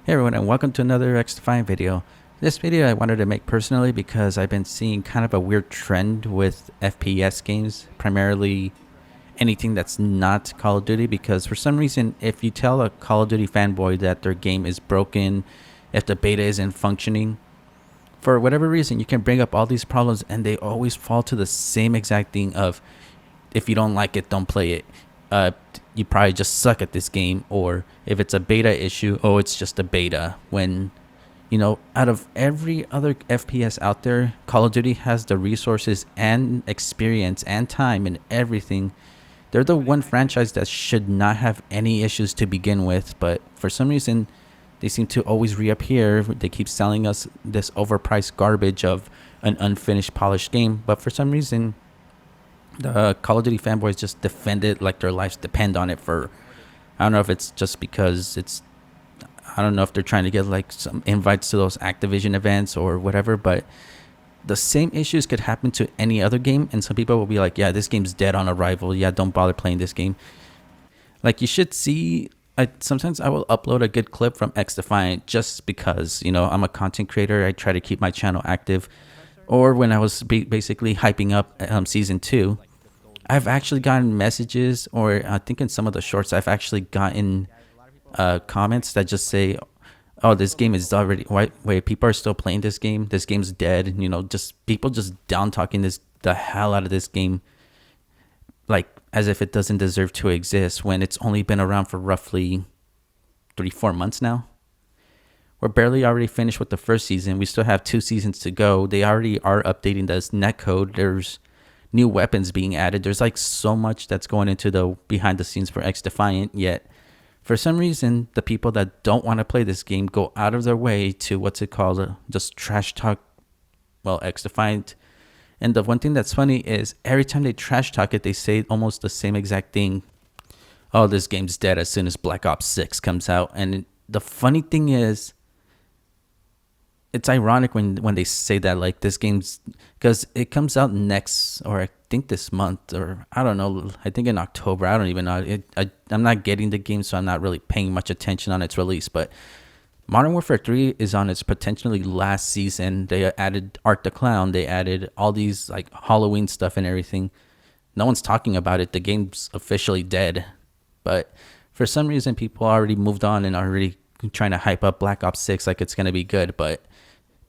Hey everyone, and welcome to another XDefiant video. This video I wanted to make personally because I've been seeing kind of a weird trend with FPS games, primarily anything that's not Call of Duty, because for some reason if you tell a Call of Duty fanboy that their game is broken, if the beta isn't functioning, for whatever reason you can bring up all these problems and they always fall to the same exact thing of, if you don't like it, don't play it. Uh, you probably just suck at this game, or if it's a beta issue, oh, it's just a beta. When, out of every other FPS out there, Call of Duty has the resources and experience and time and everything. They're the one franchise that should not have any issues to begin with, but for some reason, they seem to always reappear. They keep selling us this overpriced garbage of an unfinished, polished game, but for some reason, the Call of Duty fanboys just defend it like their lives depend on it. For, I don't know if it's just because I don't know if they're trying to get like some invites to those Activision events or whatever, but the same issues could happen to any other game, and some people will be like, yeah, this game's dead on arrival, yeah, don't bother playing this game. Like, you should see, sometimes I will upload a good clip from XDefiant just because, I'm a content creator. I try to keep my channel active. Or when I was basically hyping up season 2, I've actually gotten messages, or I think in some of the shorts I've actually gotten comments that just say, oh, this game is already, wait, people are still playing this game, this game's dead. Just people just down talking the hell out of this game, like as if it doesn't deserve to exist, when it's only been around for roughly 3-4 months now. We're barely already finished with the first season. We still have 2 seasons to go. They already are updating this netcode. There's new weapons being added. There's like so much that's going into the behind the scenes for XDefiant, yet for some reason the people that don't want to play this game go out of their way to, what's it called, just trash talk, well, XDefiant. And the one thing that's funny is every time they trash talk it, they say almost the same exact thing. Oh, this game's dead as soon as Black Ops 6 comes out. And the funny thing is, it's ironic when they say that, like, this game's, because it comes out next, or I think this month, or I don't know, I think in October, I don't even know. I'm not getting the game, so I'm not really paying much attention on its release. But Modern Warfare 3 is on its potentially last season. They added Art the Clown. They added all these like Halloween stuff and everything. No one's talking about it. The game's officially dead. But for some reason, people already moved on and are already trying to hype up Black Ops 6 like it's going to be good. But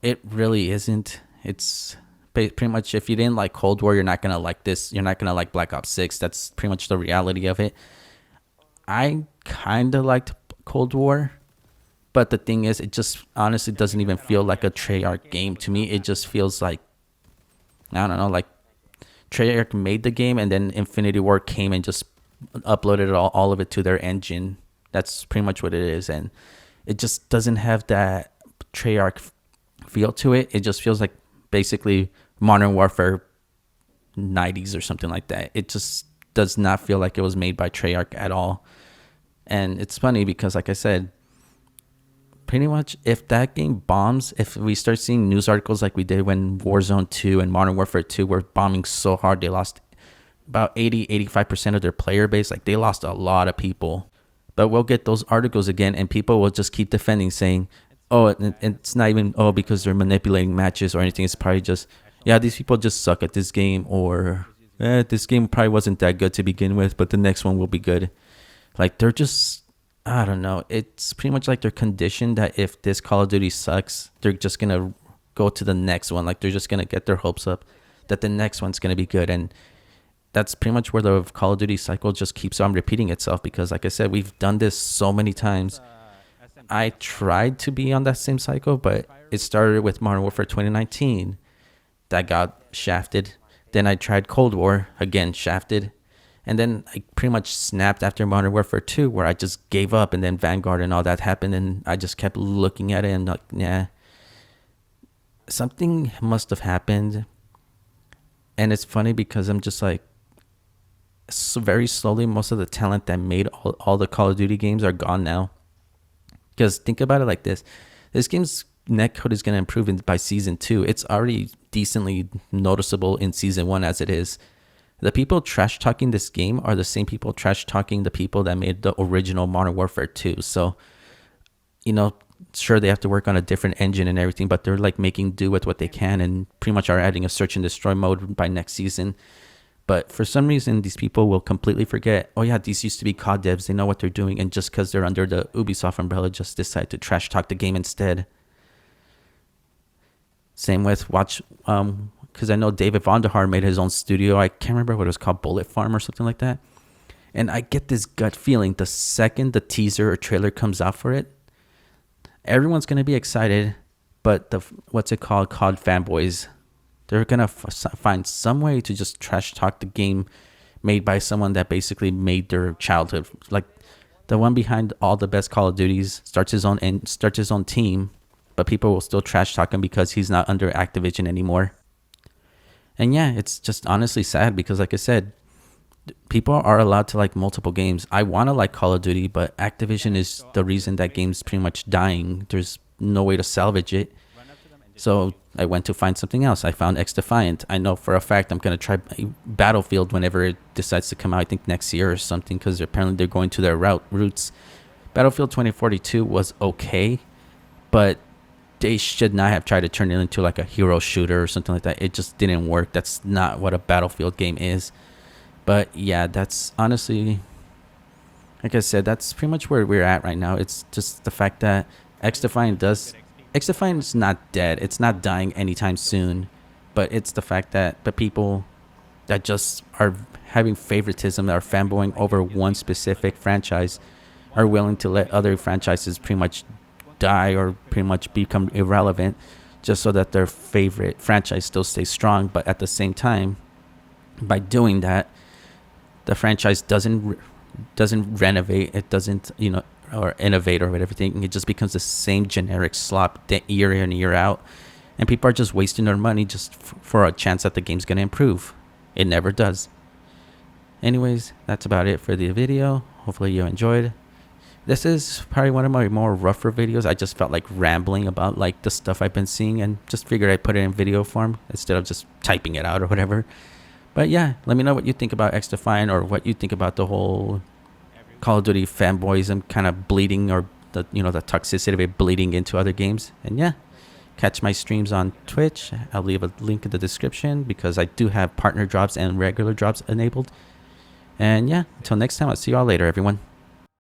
it really isn't. It's pretty much, if you didn't like Cold War, you're not going to like this. You're not going to like Black Ops 6. That's pretty much the reality of it. I kind of liked Cold War, but the thing is, it just honestly doesn't even feel like a Treyarch game to me. It just feels like, I don't know, like Treyarch made the game and then Infinity Ward came and just uploaded all of it to their engine. That's pretty much what it is. And it just doesn't have that Treyarch feel to it. It just feels like basically Modern Warfare 90s or something like that. It just does not feel like it was made by Treyarch at all. And it's funny because, like I said, pretty much if that game bombs, if we start seeing news articles like we did when Warzone 2 and Modern Warfare 2 were bombing so hard, they lost about 85% of their player base. Like, they lost a lot of people. But we'll get those articles again and people will just keep defending, saying, oh, it's not even, oh, because they're manipulating matches or anything. It's probably just, yeah, these people just suck at this game, or this game probably wasn't that good to begin with, but the next one will be good. Like, they're just, I don't know. It's pretty much like they're conditioned that if this Call of Duty sucks, they're just going to go to the next one. Like, they're just going to get their hopes up that the next one's going to be good. And that's pretty much where the Call of Duty cycle just keeps on repeating itself, because, like I said, we've done this so many times. I tried to be on that same cycle, but it started with Modern Warfare 2019. That got shafted. Then I tried Cold War, again shafted. And then I pretty much snapped after Modern Warfare 2, where I just gave up, and then Vanguard and all that happened, and I just kept looking at it and like, nah. Something must have happened. And it's funny because I'm just like, so very slowly, most of the talent that made all the Call of Duty games are gone now. Because think about it like this. This game's netcode is going to improve by season 2. It's already decently noticeable in season 1 as it is. The people trash talking this game are the same people trash talking the people that made the original Modern Warfare 2. So, sure, they have to work on a different engine and everything, but they're like making do with what they can and pretty much are adding a search and destroy mode by next season. But for some reason, these people will completely forget, oh yeah, these used to be COD devs. They know what they're doing. And just because they're under the Ubisoft umbrella, just decide to trash talk the game instead. Same with because I know David Vonderhaar made his own studio. I can't remember what it was called, Bullet Farm or something like that. And I get this gut feeling the second the teaser or trailer comes out for it, everyone's going to be excited. But what's it called? COD fanboys, they're going to find some way to just trash talk the game made by someone that basically made their childhood. Like the one behind all the best Call of Duties starts his own team, but people will still trash talk him because he's not under Activision anymore. And yeah, it's just honestly sad because, like I said, people are allowed to like multiple games. I want to like Call of Duty, but Activision is the reason that game's pretty much dying. There's no way to salvage it. So I went to find something else. I found XDefiant. I know for a fact I'm going to try Battlefield whenever it decides to come out, I think next year or something, because apparently they're going to their roots. Battlefield 2042 was okay, but they should not have tried to turn it into like a hero shooter or something like that. It just didn't work. That's not what a Battlefield game is. But yeah, that's honestly, like I said, that's pretty much where we're at right now. It's just the fact that XDefiant is not dead. It's not dying anytime soon. But it's the fact that the people that just are having favoritism, that are fanboying over one specific franchise, are willing to let other franchises pretty much die or pretty much become irrelevant just so that their favorite franchise still stays strong. But at the same time, by doing that, the franchise doesn't renovate, it doesn't or innovate or everything. It just becomes the same generic slop year in and year out, and people are just wasting their money just for a chance that the game's going to improve. It never does. Anyways, that's about it for the video. Hopefully you enjoyed. This is probably one of my more rougher videos. I just felt like rambling about like the stuff I've been seeing and just figured I'd put it in video form instead of just typing it out or whatever. But yeah, let me know what you think about XDefiant or what you think about the whole Call of Duty fanboyism kind of bleeding, or the toxicity of it bleeding into other games. And yeah, catch my streams on Twitch. I'll leave a link in the description because I do have partner drops and regular drops enabled. And yeah, until next time, I'll see you all later, everyone.